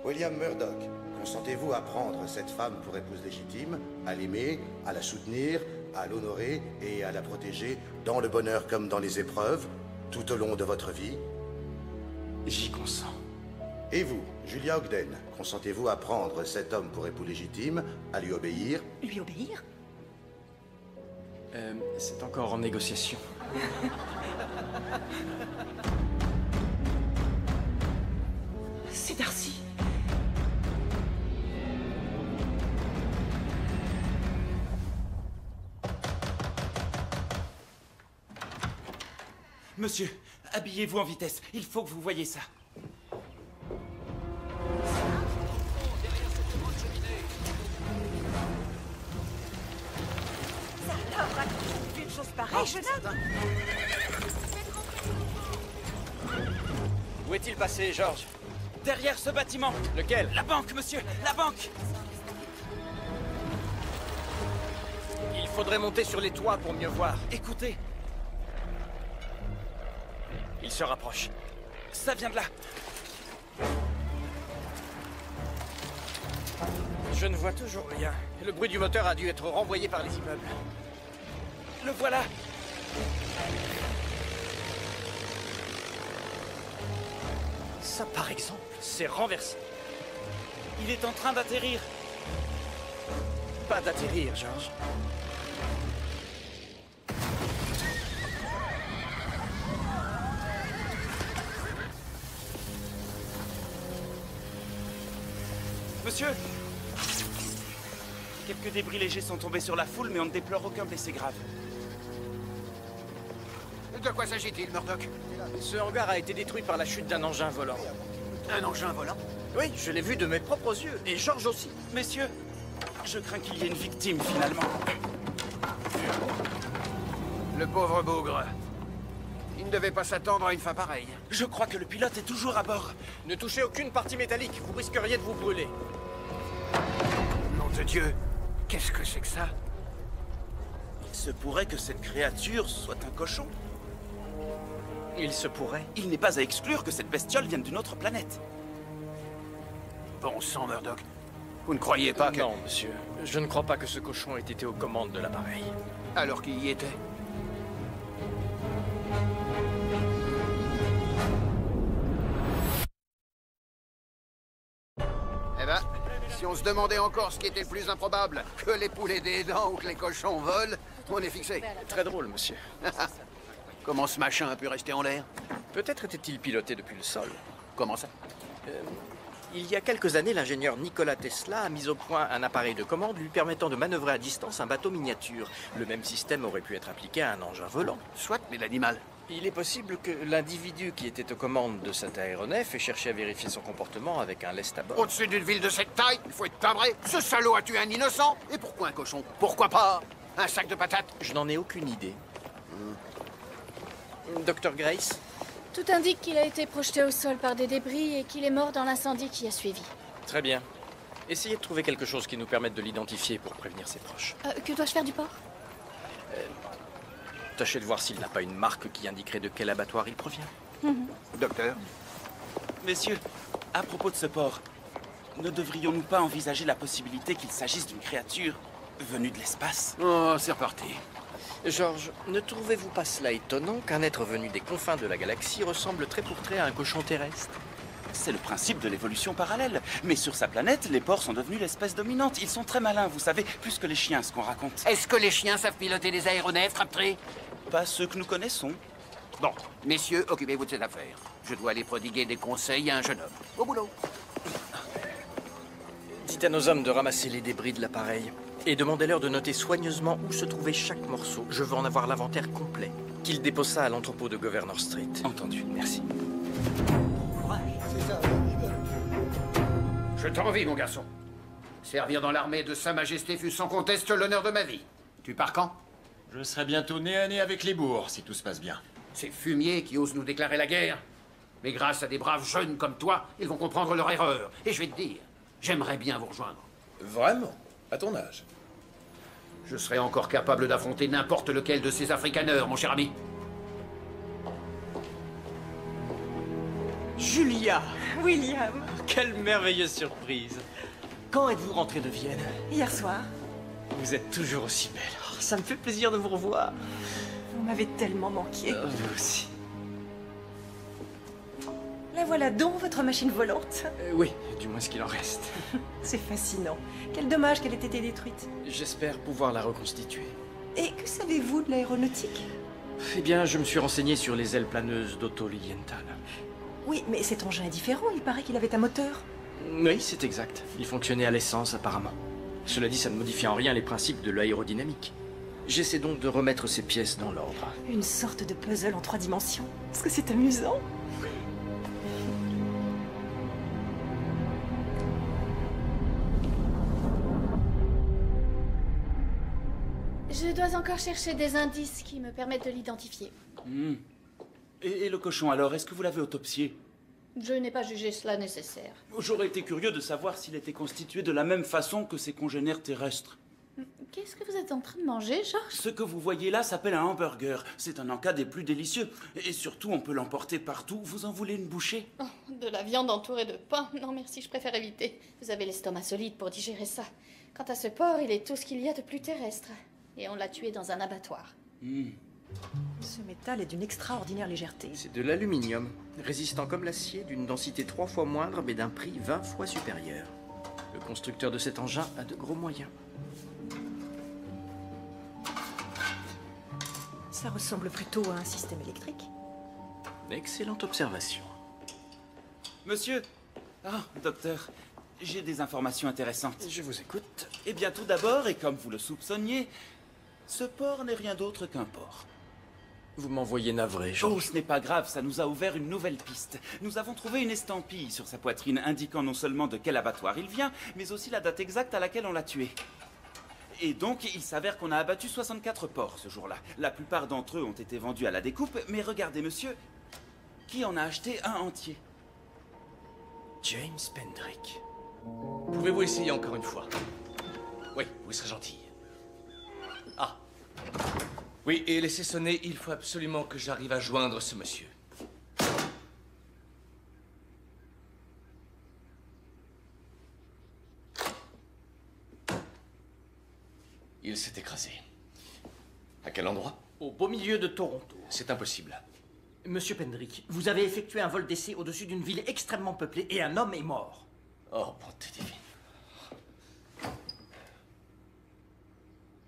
William Murdoch, consentez-vous à prendre cette femme pour épouse légitime, à l'aimer, à la soutenir, à l'honorer et à la protéger, dans le bonheur comme dans les épreuves, tout au long de votre vie? J'y consens. Et vous, Julia Ogden, consentez-vous à prendre cet homme pour époux légitime, à lui obéir? Lui obéir? C'est encore en négociation. C'est Darcy. Monsieur, habillez-vous en vitesse. Il faut que vous voyiez ça. Ça alors, raconte une chose pareille, jeune homme? Où est-il passé, George? Derrière ce bâtiment. Lequel? La banque, monsieur, la banque. Il faudrait monter sur les toits pour mieux voir. Écoutez, Il se rapproche. ça vient de là. Je ne vois toujours rien. Le bruit du moteur a dû être renvoyé par les immeubles. Le voilà. Ça, par exemple, c'est renversé. Il est en train d'atterrir. Pas d'atterrir, George. Monsieur, quelques débris légers sont tombés sur la foule, mais on ne déplore aucun blessé grave. De quoi s'agit-il, Murdoch? Ce hangar a été détruit par la chute d'un engin volant. Un engin volant? Oui, je l'ai vu de mes propres yeux. Et George aussi. Messieurs, je crains qu'il y ait une victime, finalement. Le pauvre bougre. Il ne devait pas s'attendre à une fin pareille. Je crois que le pilote est toujours à bord. Ne touchez aucune partie métallique. Vous risqueriez de vous brûler. Nom de Dieu, qu'est-ce que c'est que ça? Il se pourrait que cette créature soit un cochon. Il se pourrait. Il n'est pas à exclure que cette bestiole vienne d'une autre planète. Bon sang, Murdoch. Vous ne croyez pas que... Non, monsieur. Je ne crois pas que ce cochon ait été aux commandes de l'appareil. Alors qu'il y était? Eh ben, si on se demandait encore ce qui était le plus improbable, que les poulets des dents ou que les cochons volent, on est fixé. Très drôle, monsieur. Comment ce machin a pu rester en l'air? Peut-être était-il piloté depuis le sol. Comment ça? Il y a quelques années, l'ingénieur Nikola Tesla a mis au point un appareil de commande lui permettant de manœuvrer à distance un bateau miniature. Le même système aurait pu être appliqué à un engin volant. Soit, mais l'animal. Il est possible que l'individu qui était aux commandes de cet aéronef ait cherché à vérifier son comportement avec un lest à bord. Au-dessus d'une ville de cette taille, il faut être timbré. Ce salaud a tué un innocent. Et pourquoi un cochon? Pourquoi pas un sac de patates? Je n'en ai aucune idée. Docteur Grace? Tout indique qu'il a été projeté au sol par des débris et qu'il est mort dans l'incendie qui a suivi. Très bien. Essayez de trouver quelque chose qui nous permette de l'identifier pour prévenir ses proches. Que dois-je faire du port? Tâchez de voir s'il n'a pas une marque qui indiquerait de quel abattoir il provient. Docteur? Messieurs, à propos de ce port, ne devrions-nous pas envisager la possibilité qu'il s'agisse d'une créature venue de l'espace? Oh, c'est reparti. George, ne trouvez-vous pas cela étonnant qu'un être venu des confins de la galaxie ressemble trait pour trait à un cochon terrestre? C'est le principe de l'évolution parallèle. Mais sur sa planète, les porcs sont devenus l'espèce dominante. Ils sont très malins, vous savez, plus que les chiens, ce qu'on raconte. Est-ce que les chiens savent piloter des aéronefs, Crabtree? Pas ceux que nous connaissons. Bon, messieurs, occupez-vous de cette affaire. Je dois aller prodiguer des conseils à un jeune homme. Au boulot. Dites à nos hommes de ramasser les débris de l'appareil. Et demandez-leur de noter soigneusement où se trouvait chaque morceau. Je veux en avoir l'inventaire complet. Qu'ils déposent ça à l'entrepôt de Governor Street. Entendu, merci. Je t'envie, mon garçon. Servir dans l'armée de Sa Majesté fut sans conteste l'honneur de ma vie. Tu pars quand? Je serai bientôt nez à nez avec les bourgs, si tout se passe bien. Ces fumiers qui osent nous déclarer la guerre. Mais grâce à des braves jeunes comme toi, ils vont comprendre leur erreur. Et je vais te dire, j'aimerais bien vous rejoindre. Vraiment? À ton âge? Je serai encore capable d'affronter n'importe lequel de ces africaneurs, mon cher ami. Chut. Julia! William, Quelle merveilleuse surprise! Quand êtes-vous rentrée de Vienne? hier soir, Vous êtes toujours aussi belle. Oh, ça me fait plaisir de vous revoir. vous m'avez tellement manqué. Vous aussi. La voilà donc, votre machine volante. Oui, du moins ce qu'il en reste. C'est fascinant. Quel dommage qu'elle ait été détruite. J'espère pouvoir la reconstituer. Et que savez-vous de l'aéronautique? Eh bien, je me suis renseigné sur les ailes planeuses d'Otto Lilienthal. Oui, mais cet engin est différent. Il paraît qu'il avait un moteur. Oui, c'est exact. Il fonctionnait à l'essence, apparemment. Cela dit, ça ne modifie en rien les principes de l'aérodynamique. J'essaie donc de remettre ces pièces dans l'ordre. Une sorte de puzzle en 3 dimensions. Est-ce que c'est amusant? Je dois encore chercher des indices qui me permettent de l'identifier. Et le cochon, alors, est-ce que vous l'avez autopsié? Je n'ai pas jugé cela nécessaire. J'aurais été curieux de savoir s'il était constitué de la même façon que ses congénères terrestres. Qu'est-ce que vous êtes en train de manger, Georges? Ce que vous voyez là s'appelle un hamburger. C'est un encas des plus délicieux. Et surtout, on peut l'emporter partout. Vous en voulez une bouchée? Oh, de la viande entourée de pain. Non, merci, je préfère éviter. Vous avez l'estomac solide pour digérer ça. Quant à ce porc, il est tout ce qu'il y a de plus terrestre. Et on l'a tué dans un abattoir. Ce métal est d'une extraordinaire légèreté. C'est de l'aluminium, résistant comme l'acier, d'une densité 3 fois moindre, mais d'un prix 20 fois supérieur. Le constructeur de cet engin a de gros moyens. Ça ressemble plutôt à un système électrique. Excellente observation. Monsieur? Ah, docteur, j'ai des informations intéressantes. Je vous écoute. Eh bien, tout d'abord, et comme vous le soupçonniez, ce porc n'est rien d'autre qu'un porc. Vous m'envoyez navré, Oh, Georges. ce n'est pas grave, ça nous a ouvert une nouvelle piste. Nous avons trouvé une estampille sur sa poitrine indiquant non seulement de quel abattoir il vient, mais aussi la date exacte à laquelle on l'a tué. Et donc, il s'avère qu'on a abattu 64 porcs ce jour-là. La plupart d'entre eux ont été vendus à la découpe, mais regardez, monsieur, qui en a acheté un entier? James Pendrick. Pouvez-vous essayer encore une fois? Oui, vous serez gentil. Ah. Oui, et laissez sonner, il faut absolument que j'arrive à joindre ce monsieur. Il s'est écrasé. À quel endroit? Au beau milieu de Toronto. C'est impossible. Monsieur Pendrick, vous avez effectué un vol d'essai au-dessus d'une ville extrêmement peuplée et un homme est mort. Oh, bonté divine.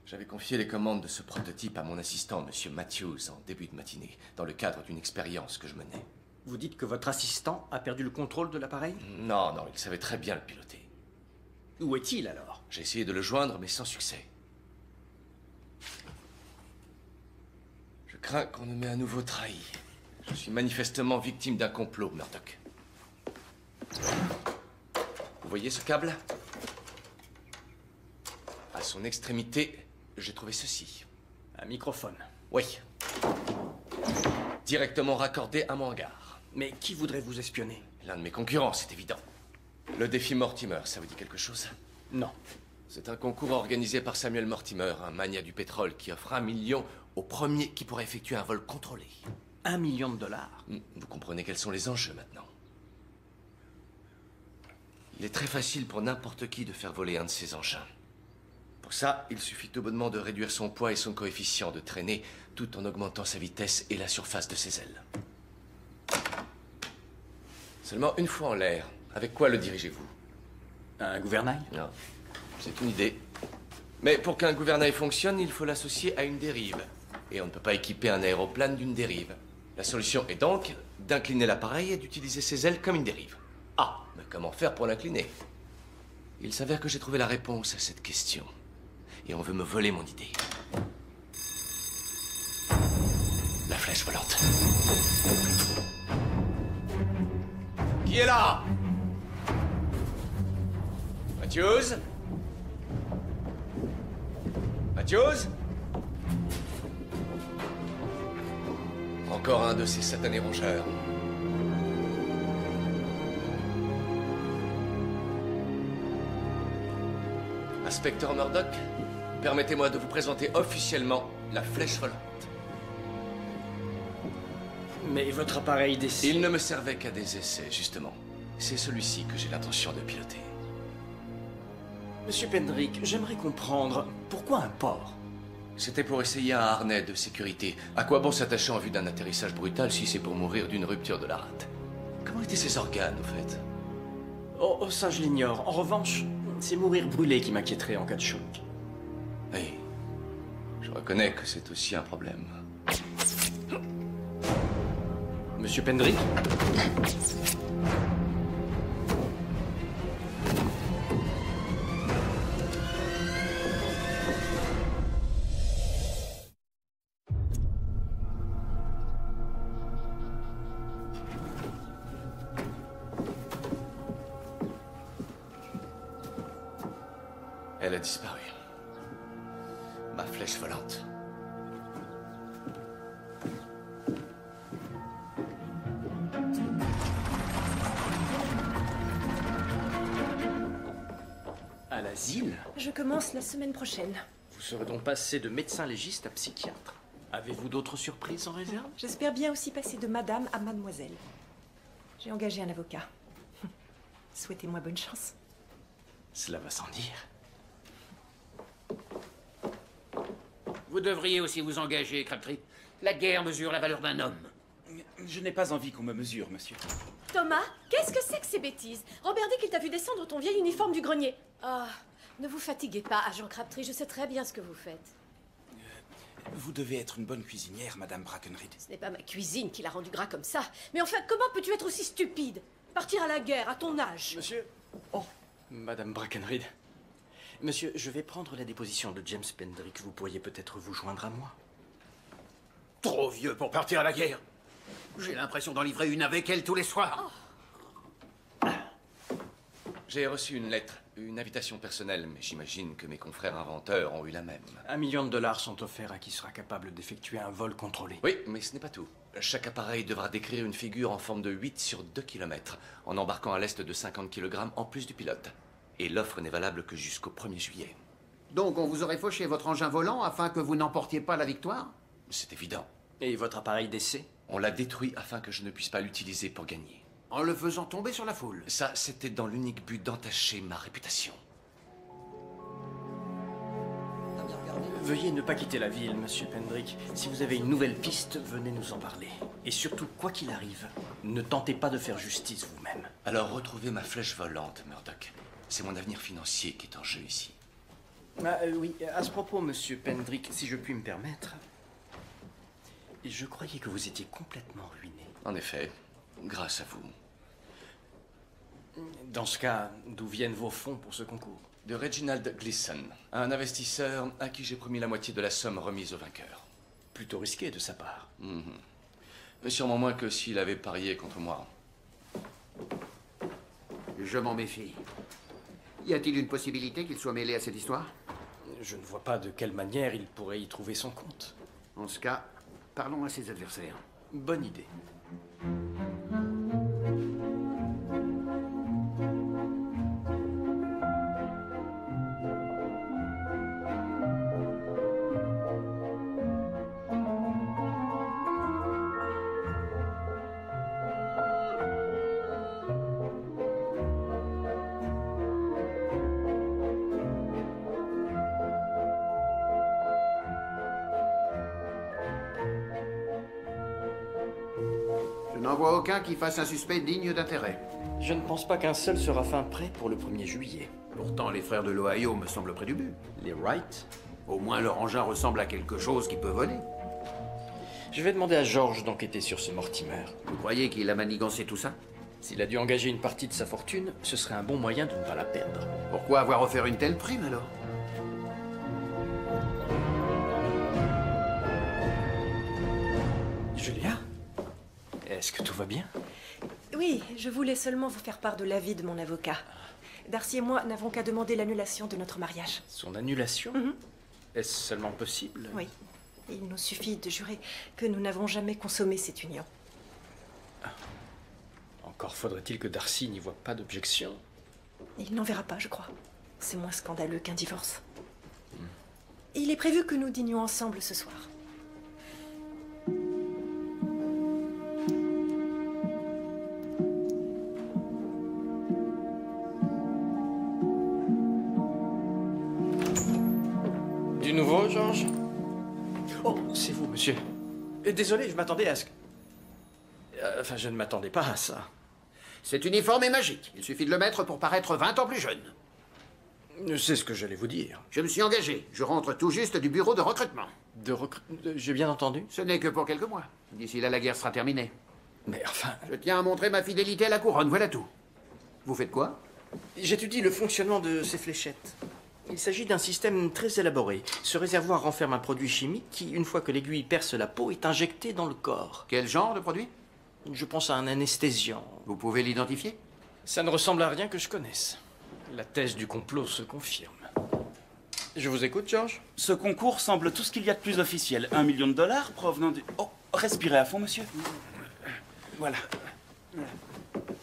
J'avais confié les commandes de ce prototype à mon assistant, Monsieur Matthews, en début de matinée, dans le cadre d'une expérience que je menais. Vous dites que votre assistant a perdu le contrôle de l'appareil? Non, non, il savait très bien le piloter. Où est-il alors? J'ai essayé de le joindre, mais sans succès. Je crains qu'on ne m'ait à nouveau trahi. Je suis manifestement victime d'un complot, Murdoch. Vous voyez ce câble? À son extrémité, j'ai trouvé ceci. Un microphone. Oui. Directement raccordé à mon hangar. Mais qui voudrait vous espionner? L'un de mes concurrents, c'est évident. Le défi Mortimer, ça vous dit quelque chose? Non. C'est un concours organisé par Samuel Mortimer, un magnat du pétrole, qui offre 1 million au premier qui pourra effectuer un vol contrôlé. $1 million. Vous comprenez quels sont les enjeux maintenant. Il est très facile pour n'importe qui de faire voler un de ces engins. Pour ça, il suffit tout bonnement de réduire son poids et son coefficient de traînée, tout en augmentant sa vitesse et la surface de ses ailes. Seulement une fois en l'air, avec quoi le dirigez-vous? Un gouvernail? Non, c'est une idée. Mais pour qu'un gouvernail fonctionne, il faut l'associer à une dérive. Et on ne peut pas équiper un aéroplane d'une dérive. La solution est donc d'incliner l'appareil et d'utiliser ses ailes comme une dérive. Ah, mais comment faire pour l'incliner? Il s'avère que j'ai trouvé la réponse à cette question. Et on veut me voler mon idée. La flèche volante. Qui est là? Matthews? Matthews? Encore un de ces satanés rongeurs. Inspecteur Murdoch, permettez-moi de vous présenter officiellement la flèche volante. Mais votre appareil d'essai... Il ne me servait qu'à des essais, justement. C'est celui-ci que j'ai l'intention de piloter. Monsieur Pendrick, j'aimerais comprendre pourquoi un porc? C'était pour essayer un harnais de sécurité. À quoi bon s'attacher en vue d'un atterrissage brutal si c'est pour mourir d'une rupture de la rate? Comment étaient ses organes, au fait? Oh, ça je l'ignore. En revanche, c'est mourir brûlé qui m'inquiéterait en cas de choc. Oui. Je reconnais que c'est aussi un problème. Monsieur Pendrick? Elle a disparu. Ma flèche volante. À l'asile? Je commence la semaine prochaine. Vous serez donc passé de médecin légiste à psychiatre. Avez-vous d'autres surprises en réserve? J'espère bien aussi passer de madame à mademoiselle. J'ai engagé un avocat. Souhaitez-moi bonne chance. Cela va sans dire. Vous devriez aussi vous engager, Crabtree. La guerre mesure la valeur d'un homme. Je n'ai pas envie qu'on me mesure, monsieur. Thomas, qu'est-ce que c'est que ces bêtises? Robert dit qu'il t'a vu descendre ton vieil uniforme du grenier. Ah, ne vous fatiguez pas, agent Crabtree, je sais très bien ce que vous faites. Vous devez être une bonne cuisinière, Madame Brackenreed. Ce n'est pas ma cuisine qui l'a rendu gras comme ça. Mais enfin, comment peux-tu être aussi stupide? Partir à la guerre, à ton âge. Monsieur? Oh, Madame Brackenreed. Monsieur, je vais prendre la déposition de James Pendrick. Vous pourriez peut-être vous joindre à moi. Trop vieux pour partir à la guerre. J'ai l'impression d'en livrer une avec elle tous les soirs. J'ai reçu une lettre, une invitation personnelle, mais j'imagine que mes confrères inventeurs ont eu la même. $1 million sont offerts à qui sera capable d'effectuer un vol contrôlé. Oui, mais ce n'est pas tout. Chaque appareil devra décrire une figure en forme de 8 sur 2 km, en embarquant à l'est de 50 kg en plus du pilote. Et l'offre n'est valable que jusqu'au 1er juillet. Donc on vous aurait fauché votre engin volant afin que vous n'emportiez pas la victoire? C'est évident. Et votre appareil d'essai? On l'a détruit afin que je ne puisse pas l'utiliser pour gagner. En le faisant tomber sur la foule. Ça, c'était dans l'unique but d'entacher ma réputation. Veuillez ne pas quitter la ville, Monsieur Pendrick. Si vous avez une nouvelle piste, venez nous en parler. Et surtout, quoi qu'il arrive, ne tentez pas de faire justice vous-même. Alors retrouvez ma flèche volante, Murdoch. C'est mon avenir financier qui est en jeu ici. Oui, à ce propos, Monsieur Pendrick, si je puis me permettre, je croyais que vous étiez complètement ruiné. En effet, grâce à vous. Dans ce cas, d'où viennent vos fonds pour ce concours? De Reginald Gleason, un investisseur à qui j'ai promis la moitié de la somme remise au vainqueur. Plutôt risqué de sa part. Mais sûrement moins que s'il avait parié contre moi. Je m'en méfie. Y a-t-il une possibilité qu'il soit mêlé à cette histoire? Je ne vois pas de quelle manière il pourrait y trouver son compte. En ce cas, parlons à ses adversaires. Bonne idée. Je n'en vois aucun qui fasse un suspect digne d'intérêt. Je ne pense pas qu'un seul sera fin prêt pour le 1er juillet. Pourtant, les frères de l'Ohio me semblent près du but. Les Wright? Au moins, leur engin ressemble à quelque chose qui peut voler. Je vais demander à George d'enquêter sur ce Mortimer. Vous croyez qu'il a manigancé tout ça? S'il a dû engager une partie de sa fortune, ce serait un bon moyen de ne pas la perdre. Pourquoi avoir offert une telle prime, alors? Julia? Est-ce que tout va bien? Oui, je voulais seulement vous faire part de l'avis de mon avocat. Darcy et moi n'avons qu'à demander l'annulation de notre mariage. Son annulation? Est-ce seulement possible? Oui. Il nous suffit de jurer que nous n'avons jamais consommé cette union. Encore faudrait-il que Darcy n'y voie pas d'objection. Il n'en verra pas, je crois. C'est moins scandaleux qu'un divorce. Il est prévu que nous dînions ensemble ce soir. nouveau, Georges? Oh, c'est vous, monsieur. Désolé, je m'attendais à ce que... Enfin, je ne m'attendais pas à ça. Cet uniforme est magique. Il suffit de le mettre pour paraître 20 ans plus jeune. C'est ce que j'allais vous dire. Je me suis engagé. Je rentre tout juste du bureau de recrutement. J'ai bien entendu? Ce n'est que pour quelques mois. D'ici là, la guerre sera terminée. Mais enfin... Je tiens à montrer ma fidélité à la couronne, voilà tout. Vous faites quoi? J'étudie le fonctionnement de ces fléchettes. Il s'agit d'un système très élaboré. Ce réservoir renferme un produit chimique qui, une fois que l'aiguille perce la peau, est injecté dans le corps. Quel genre de produit? Je pense à un anesthésiant. Vous pouvez l'identifier? Ça ne ressemble à rien que je connaisse. La thèse du complot se confirme. Je vous écoute, George? Ce concours semble tout ce qu'il y a de plus officiel. 1 million de dollars provenant du... Oh, respirez à fond, monsieur. Voilà.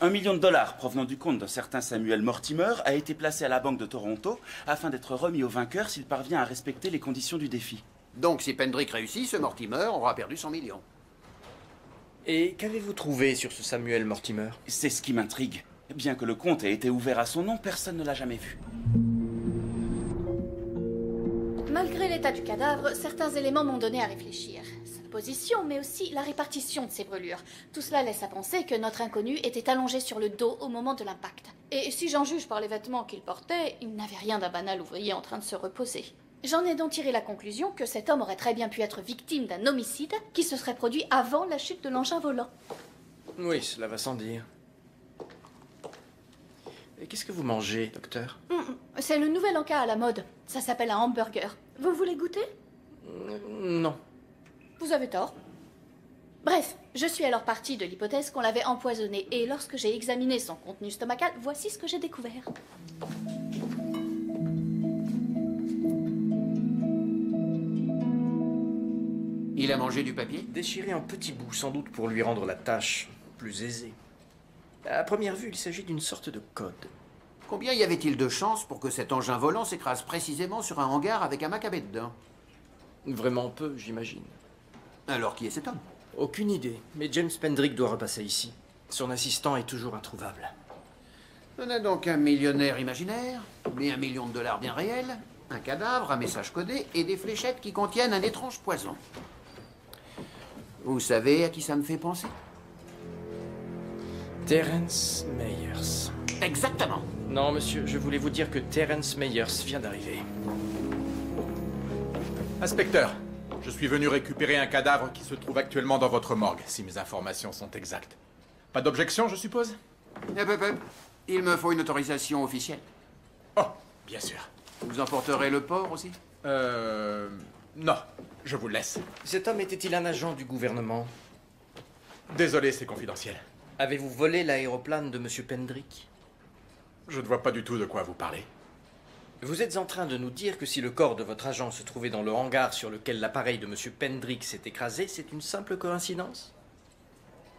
1 million de dollars provenant du compte d'un certain Samuel Mortimer a été placé à la Banque de Toronto afin d'être remis au vainqueur s'il parvient à respecter les conditions du défi. Donc, si Pendrick réussit, ce Mortimer aura perdu 100 millions. Et qu'avez-vous trouvé sur ce Samuel Mortimer? C'est ce qui m'intrigue. Bien que le compte ait été ouvert à son nom, personne ne l'a jamais vu. Malgré l'état du cadavre, certains éléments m'ont donné à réfléchir. Sa position, mais aussi la répartition de ses brûlures. Tout cela laisse à penser que notre inconnu était allongé sur le dos au moment de l'impact. Et si j'en juge par les vêtements qu'il portait, il n'avait rien d'un banal ouvrier en train de se reposer. J'en ai donc tiré la conclusion que cet homme aurait très bien pu être victime d'un homicide qui se serait produit avant la chute de l'engin volant. Oui, cela va sans dire. Et qu'est-ce que vous mangez, docteur? C'est le nouvel encas à la mode. Ça s'appelle un hamburger. Vous voulez goûter? Non. Vous avez tort. Bref, je suis alors partie de l'hypothèse qu'on l'avait empoisonné, et lorsque j'ai examiné son contenu stomacal, voici ce que j'ai découvert. Il a mangé du papier? Déchiré en petits bouts, sans doute pour lui rendre la tâche plus aisée. À première vue, il s'agit d'une sorte de code. Combien y avait-il de chances pour que cet engin volant s'écrase précisément sur un hangar avec un macabé dedans? Vraiment peu, j'imagine. Alors qui est cet homme? Aucune idée, mais James Pendrick doit repasser ici. Son assistant est toujours introuvable. On a donc un millionnaire imaginaire, mais 1 million de dollars bien réels, un cadavre, un message codé et des fléchettes qui contiennent un étrange poison. Vous savez à qui ça me fait penser? Terence Meyers. Exactement. Non, monsieur, je voulais vous dire que Terence Meyers vient d'arriver. Inspecteur, je suis venu récupérer un cadavre qui se trouve actuellement dans votre morgue, si mes informations sont exactes. Pas d'objection, je suppose? Il me faut une autorisation officielle. Oh, bien sûr. Vous emporterez le porc aussi? Non, je vous laisse. Cet homme était-il un agent du gouvernement? Désolé, c'est confidentiel. Avez-vous volé l'aéroplane de monsieur Pendrick? Je ne vois pas du tout de quoi vous parlez. Vous êtes en train de nous dire que si le corps de votre agent se trouvait dans le hangar sur lequel l'appareil de monsieur Pendrick s'est écrasé, c'est une simple coïncidence?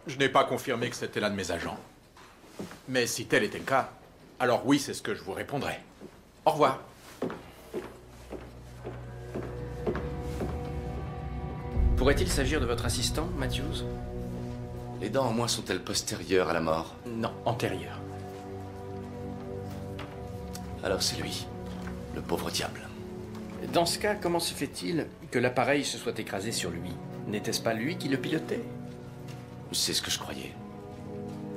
Je n'ai pas confirmé que c'était l'un de mes agents. Mais si tel était le cas, alors oui, c'est ce que je vous répondrai. Au revoir. Pourrait-il s'agir de votre assistant, Matthews? Les dents, au moins, sont-elles postérieures à la mort? Non, antérieures. Alors c'est lui, le pauvre diable. Dans ce cas, comment se fait-il que l'appareil se soit écrasé sur lui? N'était-ce pas lui qui le pilotait? C'est ce que je croyais.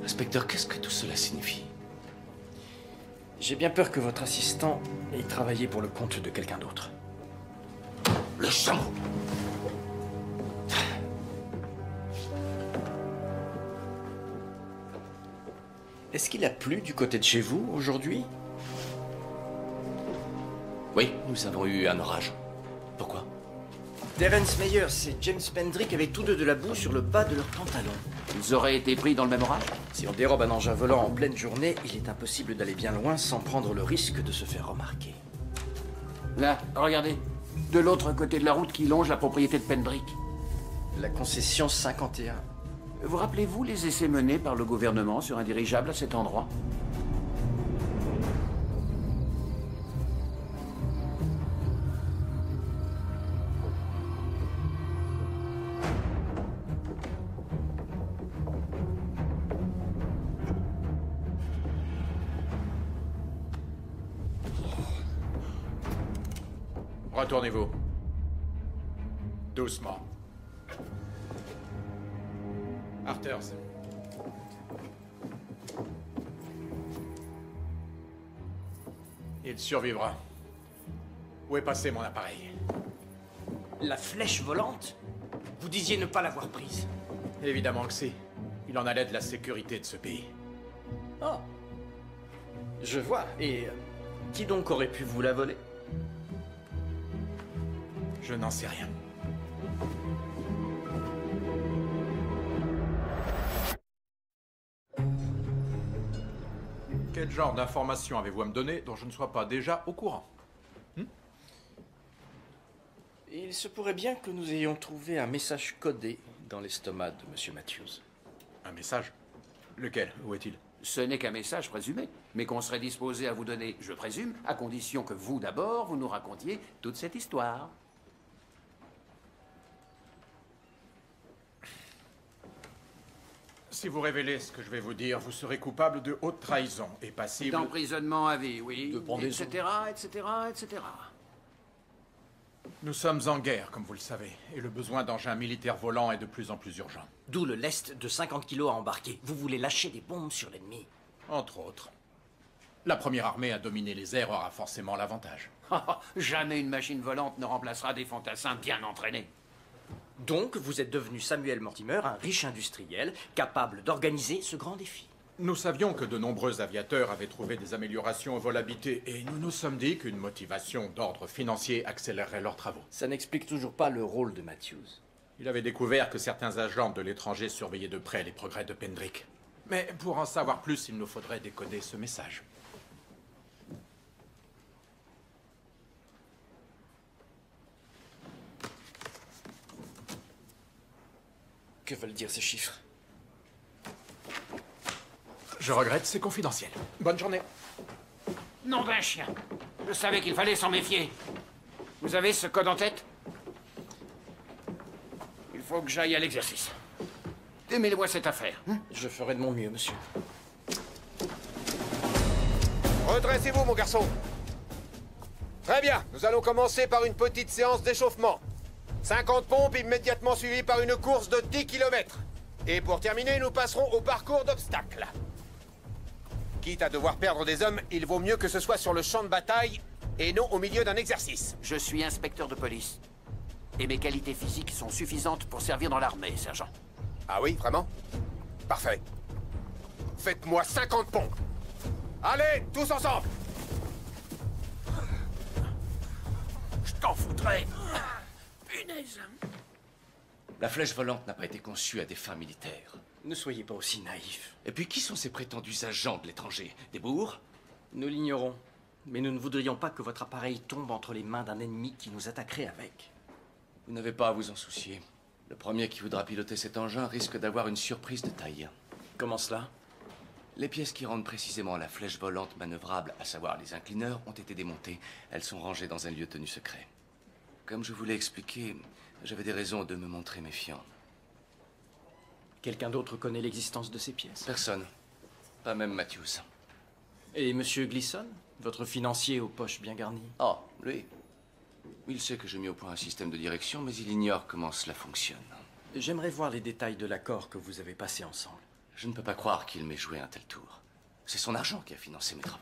Inspecteur, qu'est-ce que tout cela signifie? J'ai bien peur que votre assistant ait travaillé pour le compte de quelqu'un d'autre. Le sang! Est-ce qu'il a plu du côté de chez vous, aujourd'hui? Oui, nous avons eu un orage. Pourquoi? Terence Meyers et James Pendrick avaient tous deux de la boue sur le bas de leurs pantalons. Ils auraient été pris dans le même orage? Si on dérobe un engin volant en pleine journée, il est impossible d'aller bien loin sans prendre le risque de se faire remarquer. Là, regardez. De l'autre côté de la route qui longe la propriété de Pendrick. La concession 51. Vous rappelez-vous les essais menés par le gouvernement sur un dirigeable à cet endroit? Retournez-vous. Doucement. Arthurs. Il survivra. Où est passé mon appareil? La flèche volante? Vous disiez ne pas l'avoir prise. Évidemment que si. Il en allait de la sécurité de ce pays. Oh. Je vois. Et qui donc aurait pu vous la voler? Je n'en sais rien. Quel genre d'informations avez-vous à me donner dont je ne sois pas déjà au courant? Il se pourrait bien que nous ayons trouvé un message codé dans l'estomac de Monsieur Matthews. Un message? Lequel? Où est-il? Ce n'est qu'un message présumé, mais qu'on serait disposé à vous donner, je présume, à condition que vous, d'abord, vous nous racontiez toute cette histoire. Si vous révélez ce que je vais vous dire, vous serez coupable de haute trahison et passible... D'emprisonnement à vie, oui. De pendaison. Etc., etc., etc. Nous sommes en guerre, comme vous le savez, et le besoin d'engins militaires volants est de plus en plus urgent. D'où le lest de 50 kilos à embarquer. Vous voulez lâcher des bombes sur l'ennemi. Entre autres. La première armée à dominer les airs aura forcément l'avantage. Jamais une machine volante ne remplacera des fantassins bien entraînés. Donc, vous êtes devenu Samuel Mortimer, un riche industriel, capable d'organiser ce grand défi. Nous savions que de nombreux aviateurs avaient trouvé des améliorations au vol habité, et nous nous sommes dit qu'une motivation d'ordre financier accélérerait leurs travaux. Ça n'explique toujours pas le rôle de Matthews. Il avait découvert que certains agents de l'étranger surveillaient de près les progrès de Pendrick. Mais pour en savoir plus, il nous faudrait décoder ce message. Que veulent dire ces chiffres? Je regrette, c'est confidentiel. Bonne journée. Nom d'un chien. Je savais qu'il fallait s'en méfier. Vous avez ce code en tête? Il faut que j'aille à l'exercice. Démêlez-moi cette affaire. Je ferai de mon mieux, monsieur. Redressez-vous, mon garçon. Très bien, nous allons commencer par une petite séance d'échauffement. 50 pompes immédiatement suivies par une course de 10 km. Et pour terminer, nous passerons au parcours d'obstacles. Quitte à devoir perdre des hommes, il vaut mieux que ce soit sur le champ de bataille et non au milieu d'un exercice. Je suis inspecteur de police. Et mes qualités physiques sont suffisantes pour servir dans l'armée, sergent. Ah oui, vraiment? Parfait. Faites-moi 50 pompes. Allez, tous ensemble. Je t'en foutrais. Punaise. La flèche volante n'a pas été conçue à des fins militaires. Ne soyez pas aussi naïf. Et puis, qui sont ces prétendus agents de l'étranger? Des bourgs? Nous l'ignorons. Mais nous ne voudrions pas que votre appareil tombe entre les mains d'un ennemi qui nous attaquerait avec. Vous n'avez pas à vous en soucier. Le premier qui voudra piloter cet engin risque d'avoir une surprise de taille. Comment cela? Les pièces qui rendent précisément la flèche volante manœuvrable, à savoir les inclineurs, ont été démontées. Elles sont rangées dans un lieu tenu secret. Comme je vous l'ai expliqué, j'avais des raisons de me montrer méfiant. Quelqu'un d'autre connaît l'existence de ces pièces? Personne. Pas même Matthews. Et Monsieur Gleason? Votre financier aux poches bien garnies? Oh, lui. Il sait que j'ai mis au point un système de direction, mais il ignore comment cela fonctionne. J'aimerais voir les détails de l'accord que vous avez passé ensemble. Je ne peux pas croire qu'il m'ait joué un tel tour. C'est son argent qui a financé mes travaux.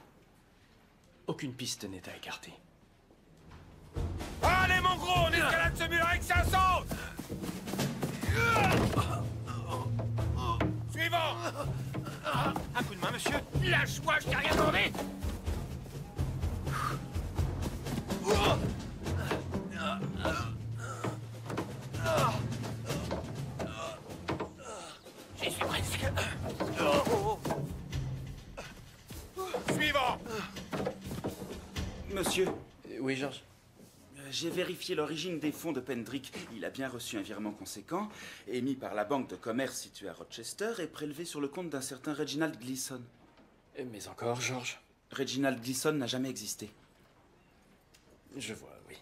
Aucune piste n'est à écarter. Allez, mon gros, on escalade ce mur avec 500. Suivant. Un coup de main, monsieur. Lâche-moi, je t'ai rien demandé. J'y suis presque. Suivant. Monsieur, Oui, Georges? j'ai vérifié l'origine des fonds de Pendrick. Il a bien reçu un virement conséquent, émis par la banque de commerce située à Rochester et prélevé sur le compte d'un certain Reginald Gleason. Mais encore, Georges? Reginald Gleason n'a jamais existé. Je vois, oui.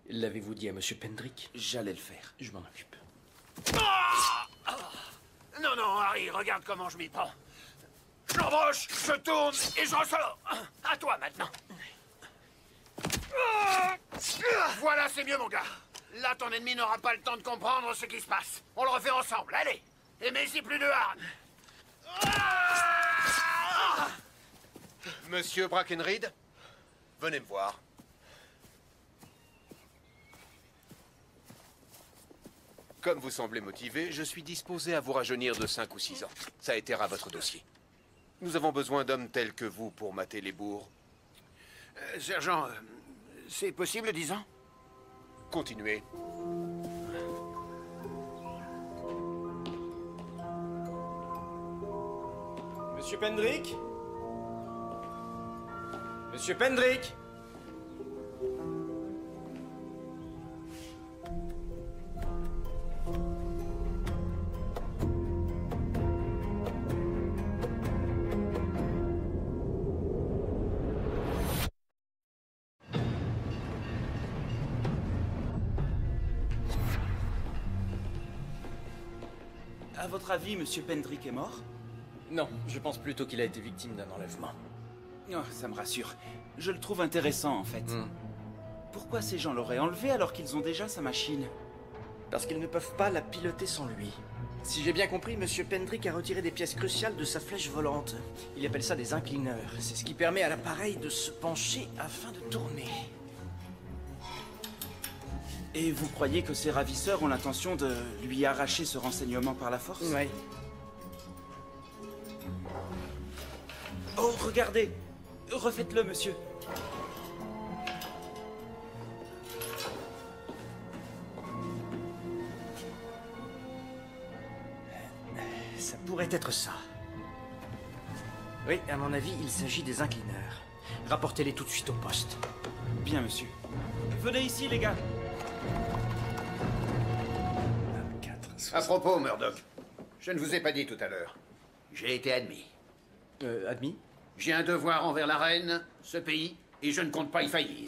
L'avez-vous dit à Monsieur Pendrick? J'allais le faire. Je m'en occupe. Non, non, Harry, regarde comment je m'y prends. Je l'embroche, je tourne et je ressors. À toi maintenant. Voilà, c'est mieux, mon gars. Là, ton ennemi n'aura pas le temps de comprendre ce qui se passe. On le refait ensemble, allez. Et mets-y plus de harne. Monsieur Brackenreed, venez me voir. Comme vous semblez motivé, je suis disposé à vous rajeunir de 5 ou 6 ans. Ça aidera votre dossier. Nous avons besoin d'hommes tels que vous pour mater les bourgs. Sergent, c'est possible, disons? Continuez. Monsieur Pendrick? Monsieur Pendrick? À votre avis, Monsieur Pendrick est mort? Non, je pense plutôt qu'il a été victime d'un enlèvement. Oh, ça me rassure. Je le trouve intéressant, en fait. Pourquoi ces gens l'auraient enlevé alors qu'ils ont déjà sa machine? Parce qu'ils ne peuvent pas la piloter sans lui. Si j'ai bien compris, Monsieur Pendrick a retiré des pièces cruciales de sa flèche volante. Il appelle ça des inclineurs. C'est ce qui permet à l'appareil de se pencher afin de tourner. Et vous croyez que ces ravisseurs ont l'intention de lui arracher ce renseignement par la force? Oui. Oh, regardez! Refaites-le, monsieur. Ça pourrait être ça. Oui, à mon avis, il s'agit des inclineurs. Rapportez-les tout de suite au poste. Bien, monsieur. Venez ici, les gars. 24, À propos, Murdoch, je ne vous ai pas dit tout à l'heure. J'ai été admis. Admis? J'ai un devoir envers la reine, ce pays, et je ne compte pas y faillir.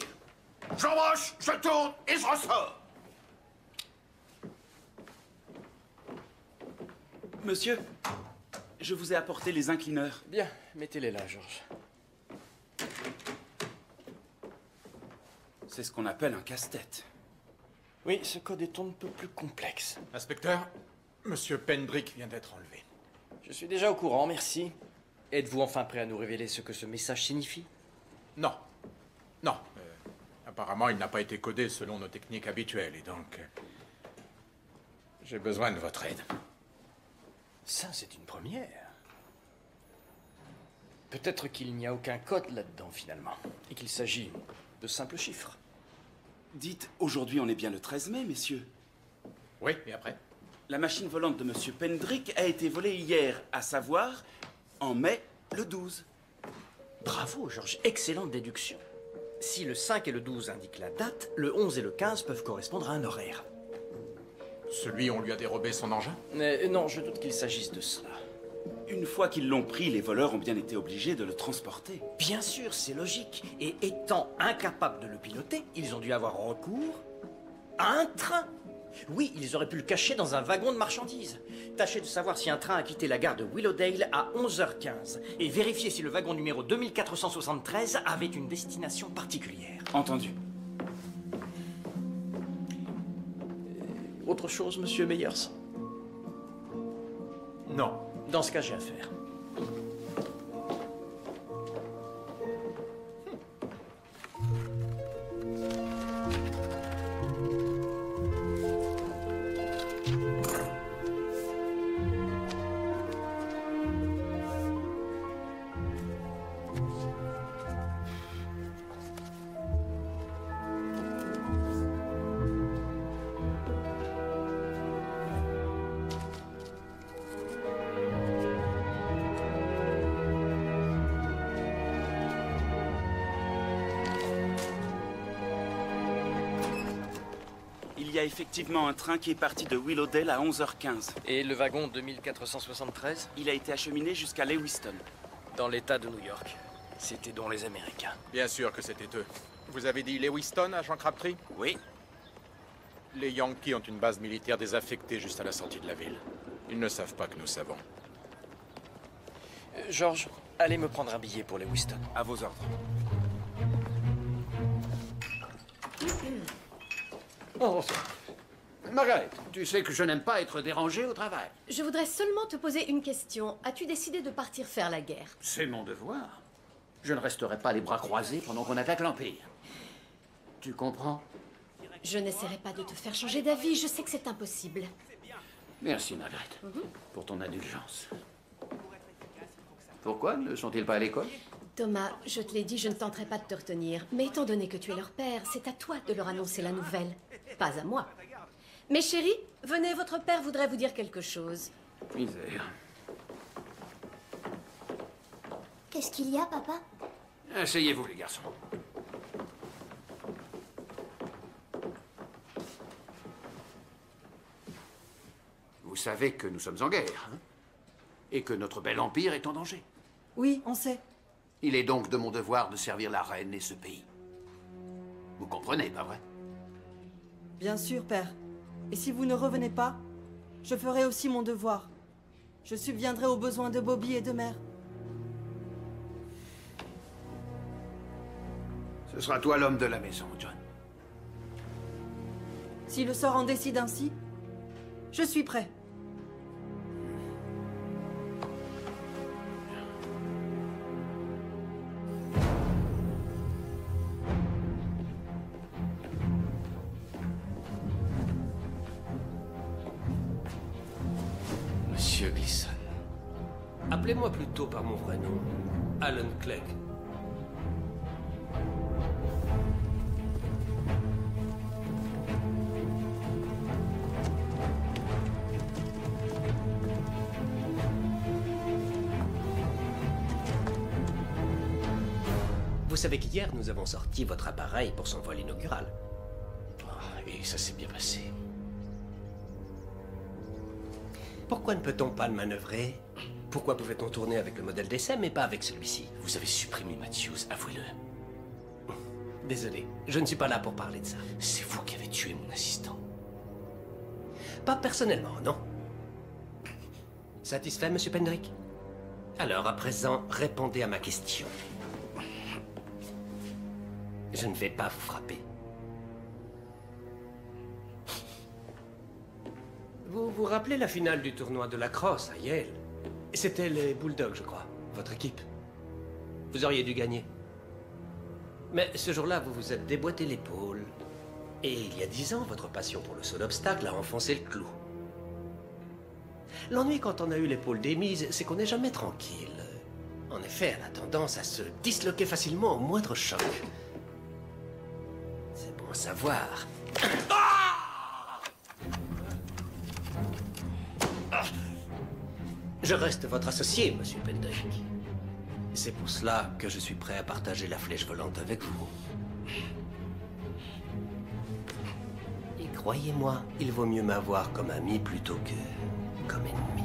J'embroche, je tourne et je ressors. Monsieur, je vous ai apporté les inclineurs. Bien, mettez-les là, Georges. C'est ce qu'on appelle un casse-tête. Oui, ce code est un peu plus complexe. Inspecteur, Monsieur Pendrick vient d'être enlevé. Je suis déjà au courant, merci. Êtes-vous enfin prêt à nous révéler ce que ce message signifie? Non. Non. Apparemment, il n'a pas été codé selon nos techniques habituelles, et donc... j'ai besoin de votre aide. Ça, c'est une première. Peut-être qu'il n'y a aucun code là-dedans, finalement, et qu'il s'agit de simples chiffres. Dites, aujourd'hui on est bien le 13 mai, messieurs. Oui, et après? La machine volante de Monsieur Pendrick a été volée hier, à savoir en mai le 12. Bravo, Georges, excellente déduction. Si le 5 et le 12 indiquent la date, le 11 et le 15 peuvent correspondre à un horaire. Celui où on lui a dérobé son engin? Non, je doute qu'il s'agisse de cela. Une fois qu'ils l'ont pris, les voleurs ont bien été obligés de le transporter. Bien sûr, c'est logique. Et étant incapables de le piloter, ils ont dû avoir recours à un train. Oui, ils auraient pu le cacher dans un wagon de marchandises. Tâchez de savoir si un train a quitté la gare de Willowdale à 11h15. Et vérifiez si le wagon numéro 2473 avait une destination particulière. Entendu. Autre chose, Monsieur Meyers? Non. Dans ce cas, j'ai affaire. Il y a effectivement un train qui est parti de Willowdale à 11h15. Et le wagon 2473? Il a été acheminé jusqu'à Lewiston. Dans l'état de New York. C'était donc les Américains. Bien sûr que c'était eux. Vous avez dit Lewiston, agent Crabtree? Oui. Les Yankees ont une base militaire désaffectée juste à la sortie de la ville. Ils ne savent pas que nous savons. Georges, allez me prendre un billet pour Lewiston. À vos ordres. Oh, Margaret, tu sais que je n'aime pas être dérangé au travail. Je voudrais seulement te poser une question. As-tu décidé de partir faire la guerre? C'est mon devoir. Je ne resterai pas les bras croisés pendant qu'on attaque l'Empire. Tu comprends? Je n'essaierai pas de te faire changer d'avis. Je sais que c'est impossible. Merci, Margaret, pour ton indulgence. Pourquoi ne sont-ils pas à l'école? Thomas, je te l'ai dit, je ne tenterai pas de te retenir. Mais étant donné que tu es leur père, c'est à toi de leur annoncer la nouvelle. Pas à moi. Mes chéris, venez, votre père voudrait vous dire quelque chose. Misère. Qu'est-ce qu'il y a, papa? Asseyez-vous, les garçons. Vous savez que nous sommes en guerre, hein? Et que notre bel empire est en danger. Oui, on sait. Il est donc de mon devoir de servir la reine et ce pays. Vous comprenez, pas vrai? Bien sûr, père. Et si vous ne revenez pas, je ferai aussi mon devoir. Je subviendrai aux besoins de Bobby et de Mère. Ce sera toi l'homme de la maison, John. Si le sort en décide ainsi, je suis prêt. Monsieur Gleason. Appelez-moi plutôt par mon vrai nom, Alan Clegg. Vous savez qu'hier, nous avons sorti votre appareil pour son vol inaugural. Et ça s'est bien passé. Pourquoi ne peut-on pas le manœuvrer? Pourquoi pouvait-on tourner avec le modèle d'essai, mais pas avec celui-ci? Vous avez supprimé Matthews, avouez-le. Désolé, je ne suis pas là pour parler de ça. C'est vous qui avez tué mon assistant. Pas personnellement, non. Satisfait, monsieur Pendrick? Alors, à présent, répondez à ma question. Je ne vais pas vous frapper. Vous vous rappelez la finale du tournoi de la crosse à Yale? C'était les Bulldogs, je crois, votre équipe. Vous auriez dû gagner. Mais ce jour-là, vous vous êtes déboîté l'épaule. Et il y a 10 ans, votre passion pour le saut d'obstacle a enfoncé le clou. L'ennui quand on a eu l'épaule démise, c'est qu'on n'est jamais tranquille. En effet, elle a tendance à se disloquer facilement au moindre choc. C'est bon à savoir. Je reste votre associé, monsieur Pendrick. C'est pour cela que je suis prêt à partager la flèche volante avec vous. Et croyez-moi, il vaut mieux m'avoir comme ami plutôt que comme ennemi.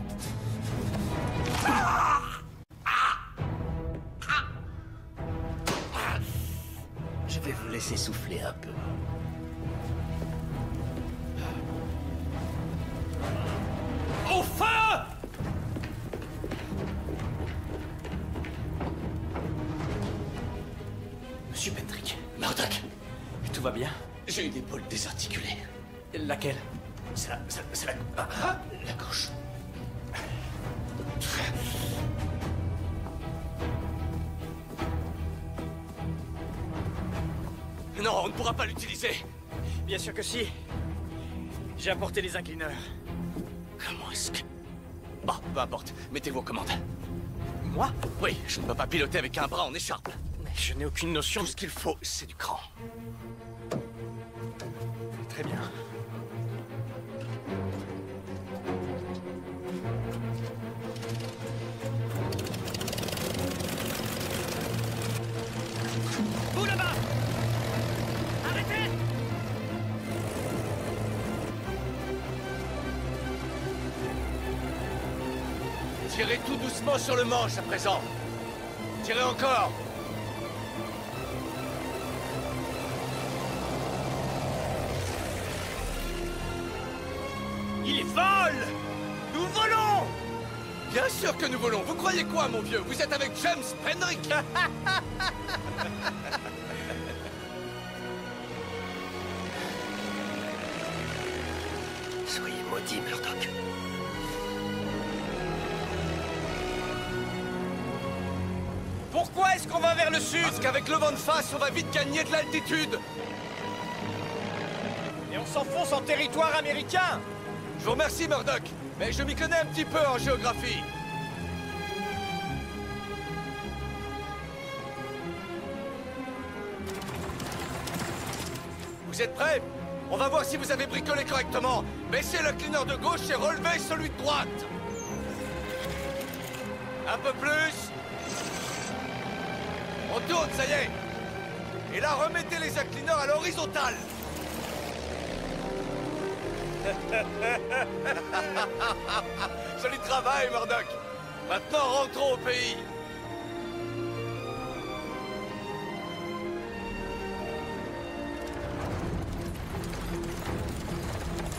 Je vais vous laisser souffler un peu. Au feu! Monsieur Pendrick, Murdoch, tout va bien? J'ai une épaule désarticulée. Laquelle? C'est la... la gauche. Non, on ne pourra pas l'utiliser. Bien sûr que si. J'ai apporté les inclineurs. Comment est-ce que... Bon, peu importe. Mettez-vous aux commandes. Moi? Oui, je ne peux pas piloter avec un bras en écharpe. Mais je n'ai aucune notion. Tout ce qu'il faut, c'est du cran. Très bien. Vous là-bas! Arrêtez! Tirez tout doucement sur le manche à présent. Tirez encore. Il vole! Nous volons! Bien sûr que nous volons. Vous croyez quoi, mon vieux? Vous êtes avec James Pendrick. maudit, Murdoch. Pourquoi est-ce qu'on va vers le sud? Parce qu'avec le vent de face, on va vite gagner de l'altitude. Et on s'enfonce en territoire américain. Je vous remercie, Murdoch, mais je m'y connais un petit peu en géographie. Vous êtes prêts? On va voir si vous avez bricolé correctement. Baissez le cleaner de gauche et relevez celui de droite. Un peu plus. On tourne, ça y est. Et là, remettez les inclineurs à l'horizontale. Joli travail, Murdoch. Maintenant, rentrons au pays.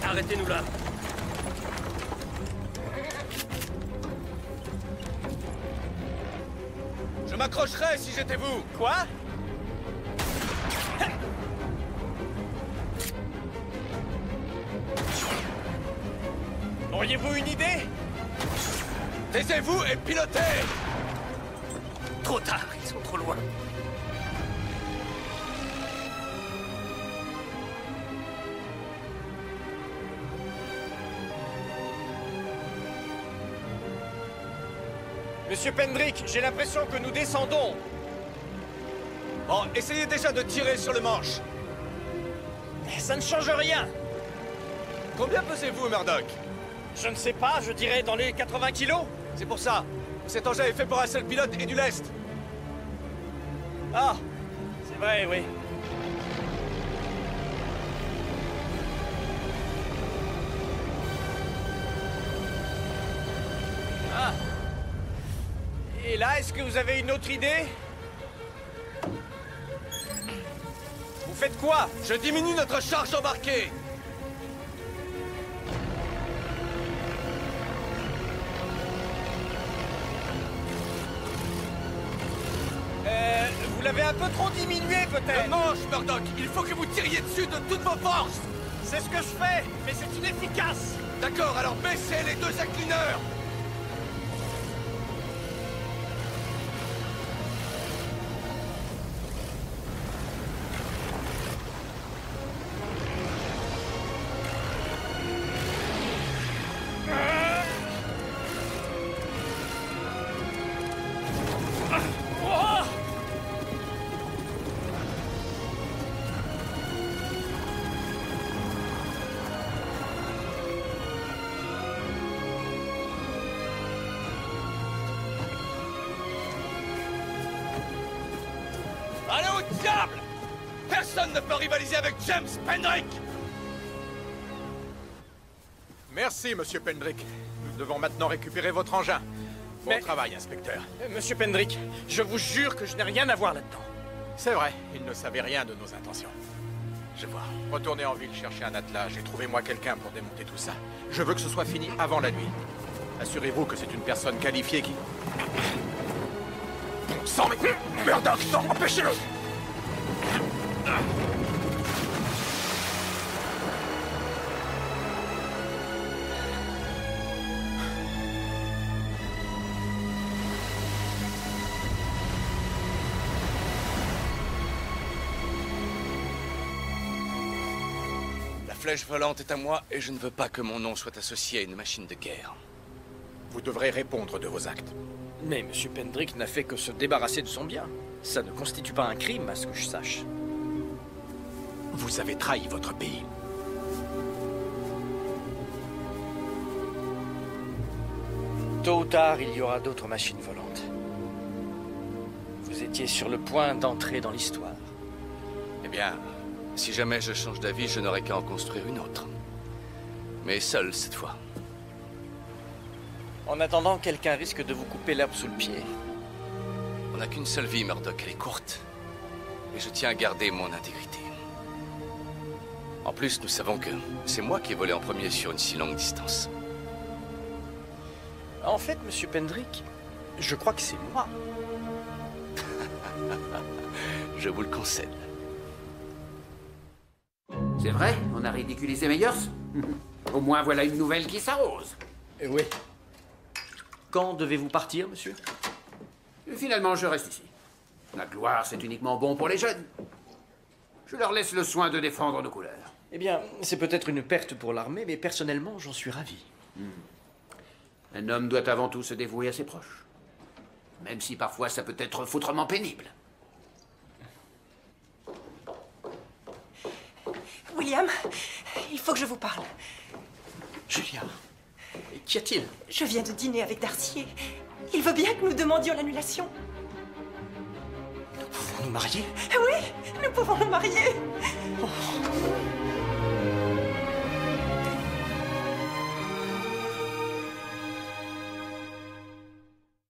Arrêtez-nous là. Je m'accrocherais si j'étais vous. Quoi? Auriez-vous une idée? Taisez-vous et pilotez. Trop tard, ils sont trop loin. Monsieur Pendrick, j'ai l'impression que nous descendons. Bon, essayez déjà de tirer sur le manche. Mais ça ne change rien. Combien pesez-vous, Murdoch? Je ne sais pas, je dirais dans les 80 kilos. C'est pour ça. Cet engin est fait pour un seul pilote et du lest. Ah, c'est vrai, oui. Ah. Et là, est-ce que vous avez une autre idée? Vous faites quoi? Je diminue notre charge embarquée. Vous l'avez un peu trop diminué, peut-être. Le manche, Murdoch. Il faut que vous tiriez dessus de toutes vos forces. C'est ce que je fais, mais c'est inefficace. D'accord, alors baissez les deux inclineurs. Allez au diable! Personne ne peut rivaliser avec James Pendrick! Merci, Monsieur Pendrick. Nous devons maintenant récupérer votre engin. Bon travail, inspecteur. Monsieur Pendrick, je vous jure que je n'ai rien à voir là-dedans. C'est vrai, il ne savait rien de nos intentions. Je vois. Retournez en ville chercher un attelage et trouvez-moi quelqu'un pour démonter tout ça. Je veux que ce soit fini avant la nuit. Assurez-vous que c'est une personne qualifiée qui... Sans Murdoch, non, empêchez-le! La flèche volante est à moi et je ne veux pas que mon nom soit associé à une machine de guerre. Vous devrez répondre de vos actes. Mais M. Pendrick n'a fait que se débarrasser de son bien. Ça ne constitue pas un crime, à ce que je sache. Vous avez trahi votre pays. Tôt ou tard, il y aura d'autres machines volantes. Vous étiez sur le point d'entrer dans l'histoire. Eh bien, si jamais je change d'avis, je n'aurai qu'à en construire une autre. Mais seul cette fois. En attendant, quelqu'un risque de vous couper l'herbe sous le pied. On n'a qu'une seule vie, Murdoch, elle est courte. Et je tiens à garder mon intégrité. En plus, nous savons que c'est moi qui ai volé en premier sur une si longue distance. En fait, M. Pendrick, je crois que c'est moi. Je vous le concède. C'est vrai, on a ridiculisé Meyers. Au moins, voilà une nouvelle qui s'arrose. Oui. Quand devez-vous partir, monsieur? Finalement, je reste ici. La gloire, c'est uniquement bon pour les jeunes. Je leur laisse le soin de défendre nos couleurs. Eh bien, c'est peut-être une perte pour l'armée, mais personnellement, j'en suis ravi. Un homme doit avant tout se dévouer à ses proches. Même si parfois ça peut être foutrement pénible. William, il faut que je vous parle. Julia, qu'y a-t-il? Je viens de dîner avec Darcy. Il veut bien que nous demandions l'annulation. Nous pouvons nous marier? Oui, nous pouvons nous marier. Oh.